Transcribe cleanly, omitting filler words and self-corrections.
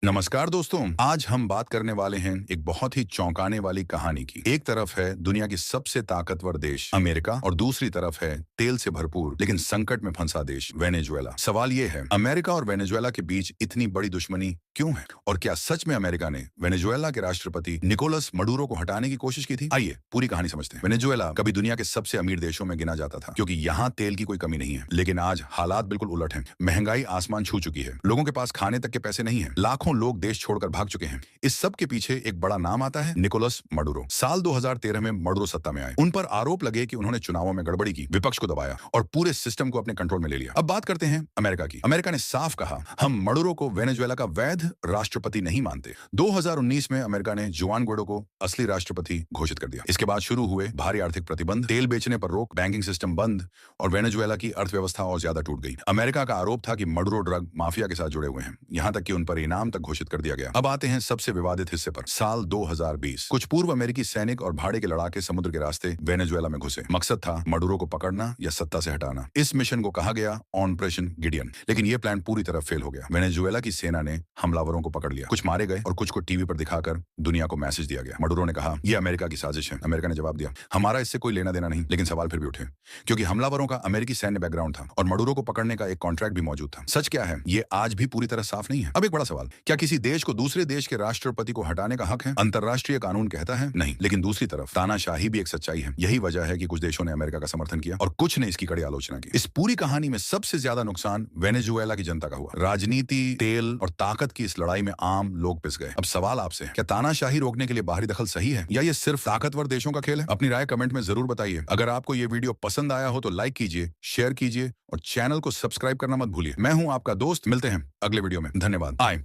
नमस्कार दोस्तों, आज हम बात करने वाले हैं एक बहुत ही चौंकाने वाली कहानी की। एक तरफ है दुनिया की सबसे ताकतवर देश अमेरिका और दूसरी तरफ है तेल से भरपूर लेकिन संकट में फंसा देश वेनेजुएला। सवाल ये है, अमेरिका और वेनेजुएला के बीच इतनी बड़ी दुश्मनी क्यों है? और क्या सच में अमेरिका ने वेनेजुएला के राष्ट्रपति निकोलस मडुरो को हटाने की कोशिश की थी? आइए पूरी कहानी समझते हैं। वेनेजुएला कभी दुनिया के सबसे अमीर देशों में गिना जाता था क्योंकि यहाँ तेल की कोई कमी नहीं है, लेकिन आज हालात बिल्कुल उलट हैं। महंगाई आसमान छू चुकी है, लोगों के पास खाने तक के पैसे नहीं है, लाखों लोग देश छोड़कर भाग चुके हैं। इस सब के पीछे एक बड़ा नाम आता है, निकोलस मडुरो। साल 2013 में मडुरो सत्ता में आए। उन पर आरोप लगे कि उन्होंने चुनावों में गड़बड़ी की, विपक्ष को दबाया और पूरे सिस्टम को अपने कंट्रोल में ले लिया। अब बात करते हैं अमेरिका की। अमेरिका ने साफ कहा, हम मडुरो को वेनेजुएला का वैध राष्ट्रपति नहीं मानते। 2019 में अमेरिका ने जुआन गुएडो को असली राष्ट्रपति घोषित कर दिया। इसके बाद शुरू हुए भारी आर्थिक प्रतिबंध, तेल बेचने पर रोक, बैंकिंग सिस्टम बंद और वेनेजुएला की अर्थव्यवस्था और ज्यादा टूट गई। अमेरिका का आरोप था कि मडुरो ड्रग माफिया के साथ जुड़े हुए हैं, यहां तक कि उन पर इनाम तक घोषित कर दिया गया। अब आते हैं सबसे विवादित हिस्से पर। साल 2020 कुछ पूर्व अमेरिकी सैनिक और भाड़े के लड़ाके समुद्र के रास्ते वेनेजुएला में घुसे। मकसद था मडुरो को पकड़ना या सत्ता से हटाना। इस मिशन को कहा गया ऑपरेशन गिडियन, लेकिन यह प्लान पूरी तरह फेल हो गया। वेनेजुएला की सेना ने हमलावरों को पकड़ लिया, कुछ मारे गए और कुछ को टीवी पर दिखाकर दुनिया को मैसेज दिया गया। मडुरो ने कहा, यह अमेरिका की साजिश है। अमेरिका ने जवाब दिया, हमारा इससे कोई लेना देना नहीं। लेकिन सवाल फिर भी उठे, क्योंकि हमलावरों का अमेरिकी सैन्य बैकग्राउंड था और मडुरो को पकड़ने का एक कॉन्ट्रैक्ट भी मौजूद था। सच क्या है, ये आज भी पूरी तरह साफ नहीं है। अब एक बड़ा सवाल, क्या किसी देश को दूसरे देश के राष्ट्रपति को हटाने का हक है? अंतरराष्ट्रीय कानून कहता है नहीं, लेकिन दूसरी तरफ तानाशाही भी एक सच्चाई है। यही वजह है कि कुछ देशों ने अमेरिका का समर्थन किया और कुछ ने इसकी कड़ी आलोचना की। इस पूरी कहानी में सबसे ज्यादा नुकसान वेनेजुएला की जनता का हुआ। राजनीति, तेल और ताकत की इस लड़ाई में आम लोग पिस गए। अब सवाल आपसे है, क्या तानाशाही रोकने के लिए बाहरी दखल सही है या ये सिर्फ ताकतवर देशों का खेल है? अपनी राय कमेंट में जरूर बताइए। अगर आपको ये वीडियो पसंद आया हो तो लाइक कीजिए, शेयर कीजिए और चैनल को सब्सक्राइब करना मत भूलिए। मैं हूं आपका दोस्त, मिलते हैं अगले वीडियो में। धन्यवाद। आए